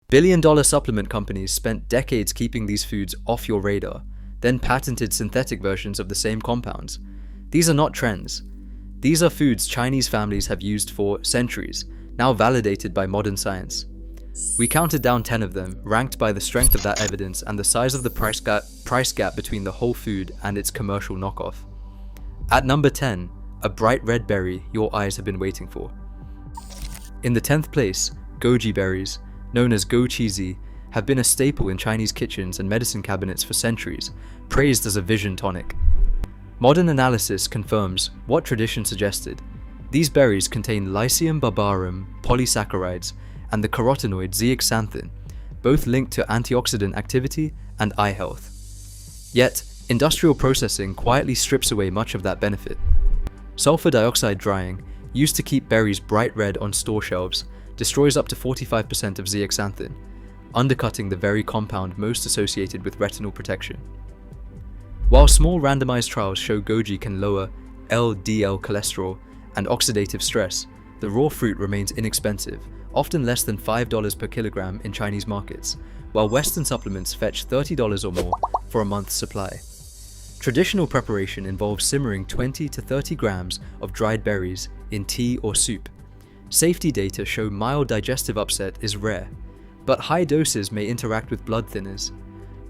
Billion-dollar supplement companies spent decades keeping these foods off your radar, then patented synthetic versions of the same compounds. These are not trends. These are foods Chinese families have used for centuries, now validated by modern science. We counted down 10 of them, ranked by the strength of that evidence and the size of the price gap between the whole food and its commercial knockoff. At number 10, a bright red berry your eyes have been waiting for. In the 10th place, goji berries, known as goji, have been a staple in Chinese kitchens and medicine cabinets for centuries, praised as a vision tonic. Modern analysis confirms what tradition suggested. These berries contain Lycium barbarum polysaccharides and the carotenoid zeaxanthin, both linked to antioxidant activity and eye health. Yet, industrial processing quietly strips away much of that benefit. Sulfur dioxide drying, used to keep berries bright red on store shelves, destroys up to 45% of zeaxanthin, undercutting the very compound most associated with retinal protection. While small randomized trials show goji can lower LDL cholesterol and oxidative stress, the raw fruit remains inexpensive, often less than $5 per kilogram in Chinese markets, while Western supplements fetch $30 or more for a month's supply. Traditional preparation involves simmering 20 to 30 grams of dried berries in tea or soup. Safety data show mild digestive upset is rare, but high doses may interact with blood thinners.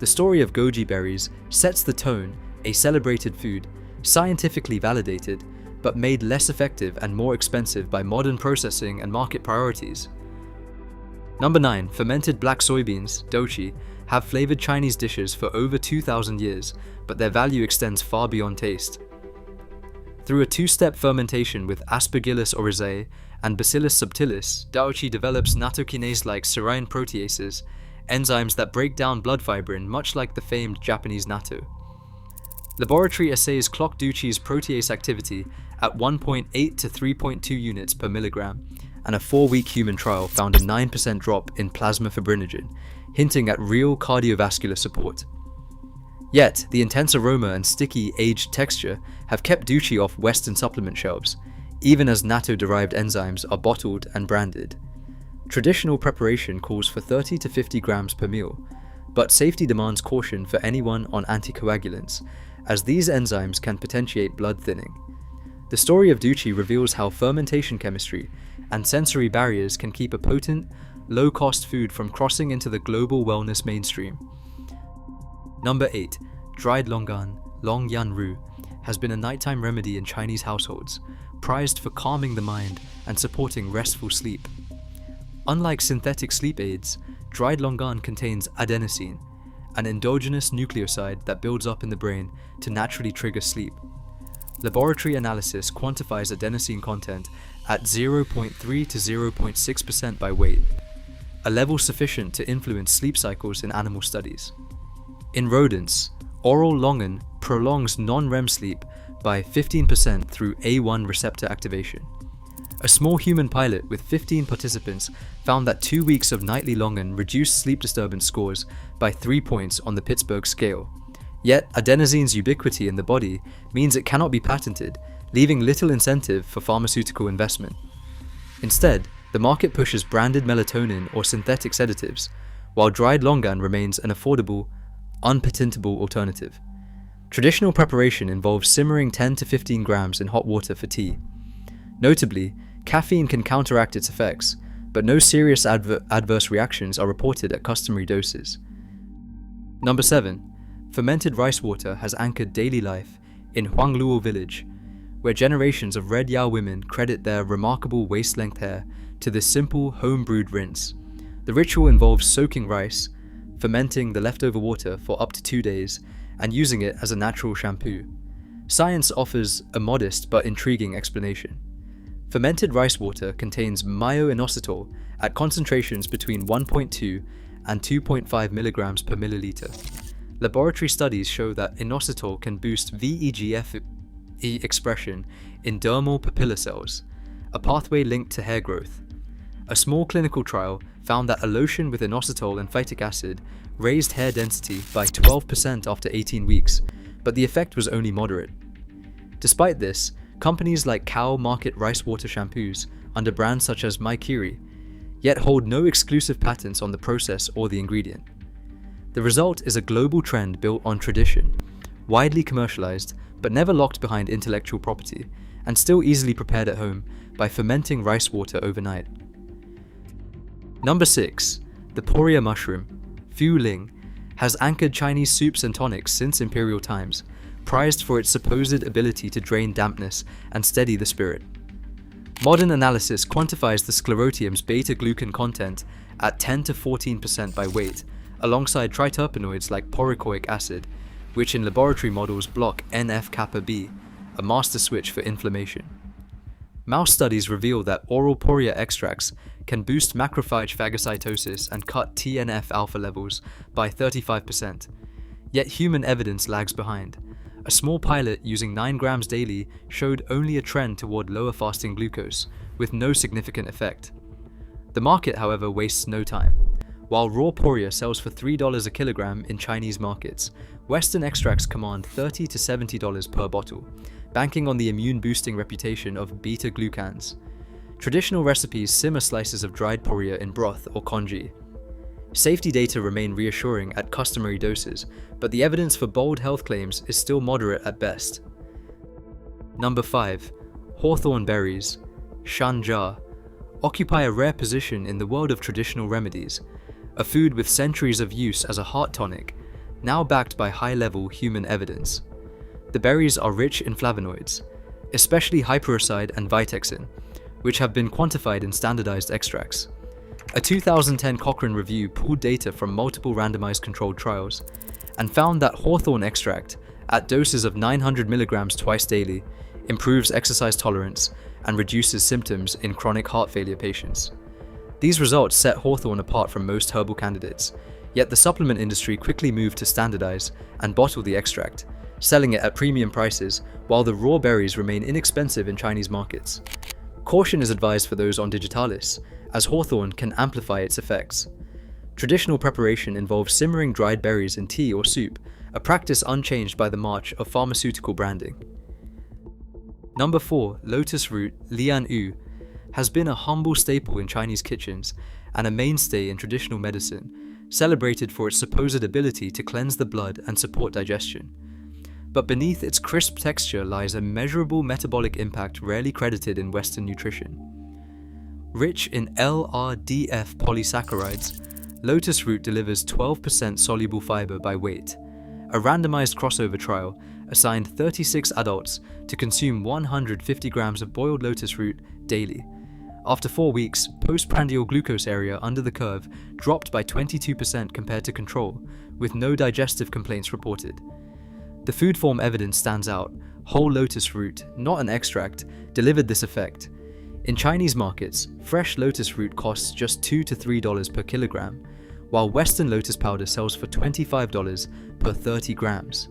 The story of goji berries sets the tone, a celebrated food, scientifically validated, but made less effective and more expensive by modern processing and market priorities. Number 9. Fermented black soybeans, doji, have flavored Chinese dishes for over 2,000 years, but their value extends far beyond taste. Through a two-step fermentation with Aspergillus oryzae and Bacillus subtilis, daoji develops nattokinase-like serine proteases, enzymes that break down blood fibrin much like the famed Japanese natto. Laboratory assays clocked douchi's protease activity at 1.8 to 3.2 units per milligram, and a 4-week human trial found a 9% drop in plasma fibrinogen, hinting at real cardiovascular support. Yet, the intense aroma and sticky, aged texture have kept douchi off Western supplement shelves, even as natto-derived enzymes are bottled and branded. Traditional preparation calls for 30 to 50 grams per meal, but safety demands caution for anyone on anticoagulants, as these enzymes can potentiate blood thinning. The story of douchi reveals how fermentation chemistry and sensory barriers can keep a potent, low-cost food from crossing into the global wellness mainstream. Number 8. Dried longan, longyan ru, has been a nighttime remedy in Chinese households, prized for calming the mind and supporting restful sleep. Unlike synthetic sleep aids, dried longan contains adenosine, an endogenous nucleoside that builds up in the brain to naturally trigger sleep. Laboratory analysis quantifies adenosine content at 0.3 to 0.6% by weight, a level sufficient to influence sleep cycles in animal studies. In rodents, oral longan prolongs non-REM sleep by 15% through A1 receptor activation. A small human pilot with 15 participants found that 2 weeks of nightly longan reduced sleep disturbance scores by 3 points on the Pittsburgh scale. Yet, adenosine's ubiquity in the body means it cannot be patented, leaving little incentive for pharmaceutical investment. Instead, the market pushes branded melatonin or synthetic sedatives, while dried longan remains an affordable, unpatentable alternative. Traditional preparation involves simmering 10 to 15 grams in hot water for tea. Notably, caffeine can counteract its effects, but no serious adverse reactions are reported at customary doses. Number 7. Fermented rice water has anchored daily life in Huangluo village, where generations of Red Yao women credit their remarkable waist-length hair to this simple home-brewed rinse. The ritual involves soaking rice, fermenting the leftover water for up to 2 days, and using it as a natural shampoo. Science offers a modest but intriguing explanation. Fermented rice water contains myo-inositol at concentrations between 1.2 and 2.5 milligrams per milliliter. Laboratory studies show that inositol can boost VEGF expression in dermal papilla cells, a pathway linked to hair growth. A small clinical trial found that a lotion with inositol and phytic acid raised hair density by 12% after 18 weeks, but the effect was only moderate. Despite this, companies like Cow market rice water shampoos under brands such as Maikiri, yet hold no exclusive patents on the process or the ingredient. The result is a global trend built on tradition, widely commercialized but never locked behind intellectual property, and still easily prepared at home by fermenting rice water overnight. Number 6. The Poria mushroom, Fu Ling, has anchored Chinese soups and tonics since imperial times, prized for its supposed ability to drain dampness and steady the spirit. Modern analysis quantifies the sclerotium's beta-glucan content at 10 to 14% by weight, alongside triterpenoids like poricoic acid, which in laboratory models block NF-kappa B, a master switch for inflammation. Mouse studies reveal that oral Poria extracts can boost macrophage phagocytosis and cut TNF-alpha levels by 35%, yet human evidence lags behind. A small pilot using 9 grams daily showed only a trend toward lower fasting glucose, with no significant effect. The market, however, wastes no time. While raw Poria sells for $3 a kilogram in Chinese markets, Western extracts command $30 to $70 per bottle, banking on the immune-boosting reputation of beta-glucans. Traditional recipes simmer slices of dried Poria in broth or congee. Safety data remain reassuring at customary doses, but the evidence for bold health claims is still moderate at best. Number 5. Hawthorn berries, Shanjia, occupy a rare position in the world of traditional remedies, a food with centuries of use as a heart tonic, now backed by high-level human evidence. The berries are rich in flavonoids, especially hyperoside and vitexin, which have been quantified in standardized extracts. A 2010 Cochrane review pulled data from multiple randomized controlled trials and found that hawthorn extract, at doses of 900 milligrams twice daily, improves exercise tolerance and reduces symptoms in chronic heart failure patients. These results set hawthorn apart from most herbal candidates, yet the supplement industry quickly moved to standardize and bottle the extract, selling it at premium prices while the raw berries remain inexpensive in Chinese markets. Caution is advised for those on digitalis, as hawthorn can amplify its effects. Traditional preparation involves simmering dried berries in tea or soup, a practice unchanged by the march of pharmaceutical branding. Number 4. Lotus root, Lian Yu, has been a humble staple in Chinese kitchens and a mainstay in traditional medicine, celebrated for its supposed ability to cleanse the blood and support digestion. But beneath its crisp texture lies a measurable metabolic impact rarely credited in Western nutrition. Rich in LRDF polysaccharides, lotus root delivers 12% soluble fiber by weight. A randomized crossover trial assigned 36 adults to consume 150 grams of boiled lotus root daily. After 4 weeks, postprandial glucose area under the curve dropped by 22% compared to control, with no digestive complaints reported. The food form evidence stands out. Whole lotus root, not an extract, delivered this effect. In Chinese markets, fresh lotus root costs just $2 to $3 per kilogram, while Western lotus powder sells for $25 per 30 grams.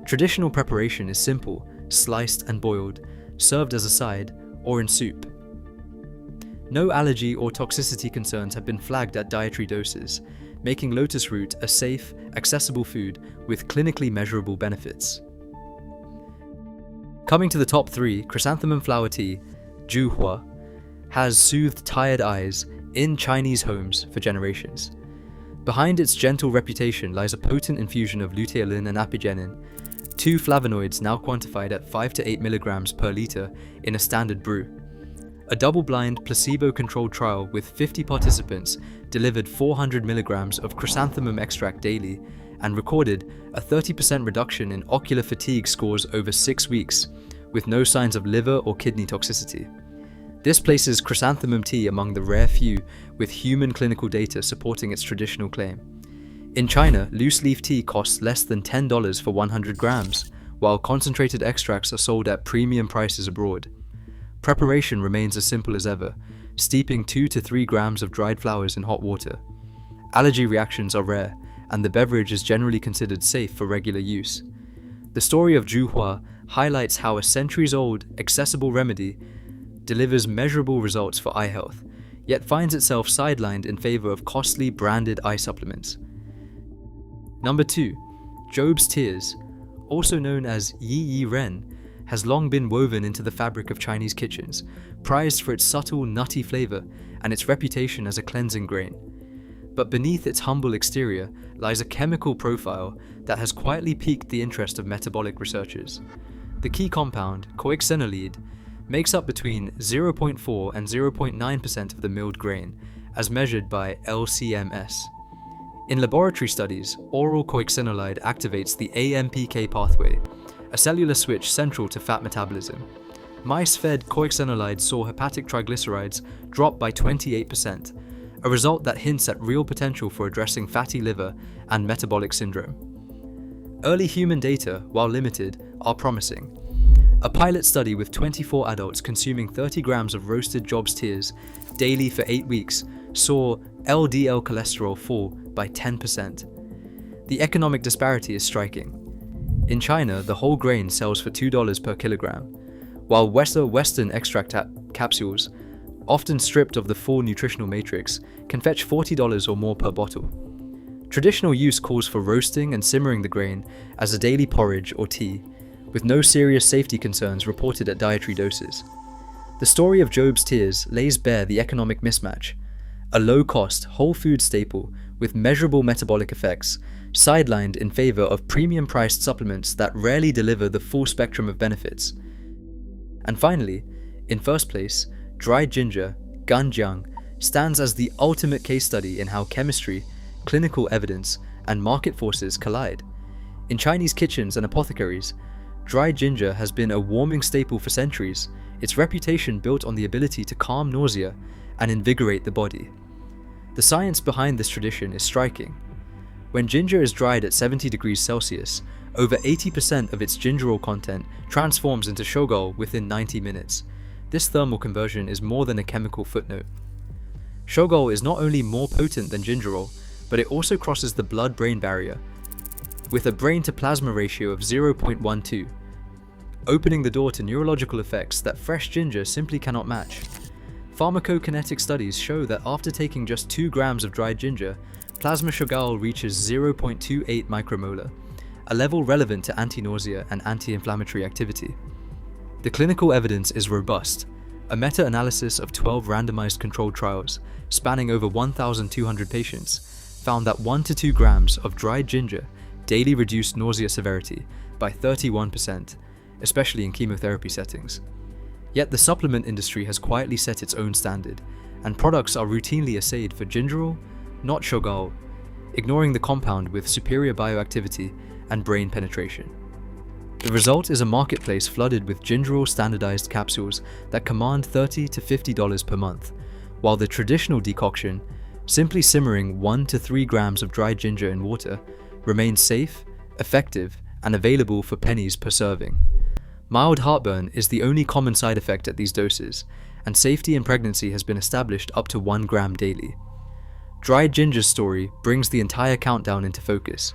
Traditional preparation is simple, sliced and boiled, served as a side, or in soup. No allergy or toxicity concerns have been flagged at dietary doses, making lotus root a safe, accessible food with clinically measurable benefits. Coming to the top 3, chrysanthemum flower tea, Zhuhua, has soothed tired eyes in Chinese homes for generations. Behind its gentle reputation lies a potent infusion of luteolin and apigenin, 2 flavonoids now quantified at 5 to 8 milligrams per liter in a standard brew. A double-blind, placebo-controlled trial with 50 participants delivered 400 milligrams of chrysanthemum extract daily and recorded a 30% reduction in ocular fatigue scores over 6 weeks, with no signs of liver or kidney toxicity. This places chrysanthemum tea among the rare few with human clinical data supporting its traditional claim. In China, loose leaf tea costs less than $10 for 100 grams, while concentrated extracts are sold at premium prices abroad. Preparation remains as simple as ever, steeping 2 to 3 grams of dried flowers in hot water. Allergy reactions are rare, and the beverage is generally considered safe for regular use. The story of Zhuhua highlights how a centuries-old, accessible remedy delivers measurable results for eye health, yet finds itself sidelined in favor of costly branded eye supplements. Number 2. Job's Tears, also known as Yi Yi Ren, has long been woven into the fabric of Chinese kitchens, prized for its subtle, nutty flavor and its reputation as a cleansing grain. But beneath its humble exterior lies a chemical profile that has quietly piqued the interest of metabolic researchers. The key compound, koixinolide, makes up between 0.4 and 0.9% of the milled grain, as measured by LCMS. In laboratory studies, oral koixinolide activates the AMPK pathway, a cellular switch central to fat metabolism. Mice fed koixinolide saw hepatic triglycerides drop by 28%, a result that hints at real potential for addressing fatty liver and metabolic syndrome. Early human data, while limited, are promising. A pilot study with 24 adults consuming 30 grams of roasted Job's tears daily for 8 weeks saw LDL cholesterol fall by 10%. The economic disparity is striking. In China, the whole grain sells for $2 per kilogram, while Western extract capsules, often stripped of the full nutritional matrix, can fetch $40 or more per bottle. Traditional use calls for roasting and simmering the grain as a daily porridge or tea, with no serious safety concerns reported at dietary doses. The story of Job's tears lays bare the economic mismatch. A low-cost, whole food staple with measurable metabolic effects, sidelined in favor of premium-priced supplements that rarely deliver the full spectrum of benefits. And finally, in first place, dried ginger, ganjiang, stands as the ultimate case study in how chemistry, clinical evidence, and market forces collide. In Chinese kitchens and apothecaries, dried ginger has been a warming staple for centuries, its reputation built on the ability to calm nausea and invigorate the body. The science behind this tradition is striking. When ginger is dried at 70 degrees Celsius, over 80% of its gingerol content transforms into shogal within 90 minutes. This thermal conversion is more than a chemical footnote. Shogal is not only more potent than gingerol, but it also crosses the blood-brain barrier, with a brain-to-plasma ratio of 0.12, opening the door to neurological effects that fresh ginger simply cannot match. Pharmacokinetic studies show that after taking just 2 grams of dried ginger, plasma shogal reaches 0.28 micromolar, a level relevant to anti-nausea and anti-inflammatory activity. The clinical evidence is robust. A meta-analysis of 12 randomized controlled trials, spanning over 1,200 patients, found that 1 to 2 grams of dried ginger daily reduced nausea severity by 31%, especially in chemotherapy settings. Yet the supplement industry has quietly set its own standard, and products are routinely assayed for gingerol, not shogal, ignoring the compound with superior bioactivity and brain penetration. The result is a marketplace flooded with gingerol standardized capsules that command $30 to $50 per month, while the traditional decoction, simply simmering 1 to 3 grams of dried ginger in water, remains safe, effective, and available for pennies per serving. Mild heartburn is the only common side effect at these doses, and safety in pregnancy has been established up to 1 gram daily. Dried ginger's story brings the entire countdown into focus.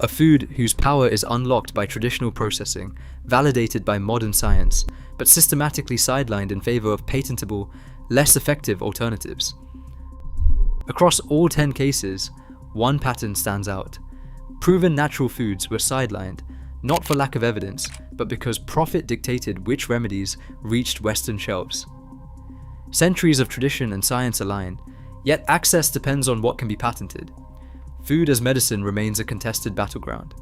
A food whose power is unlocked by traditional processing, validated by modern science, but systematically sidelined in favor of patentable, less effective alternatives. Across all 10 cases, one pattern stands out. Proven natural foods were sidelined, not for lack of evidence, but because profit dictated which remedies reached Western shelves. Centuries of tradition and science align, yet access depends on what can be patented. Food as medicine remains a contested battleground.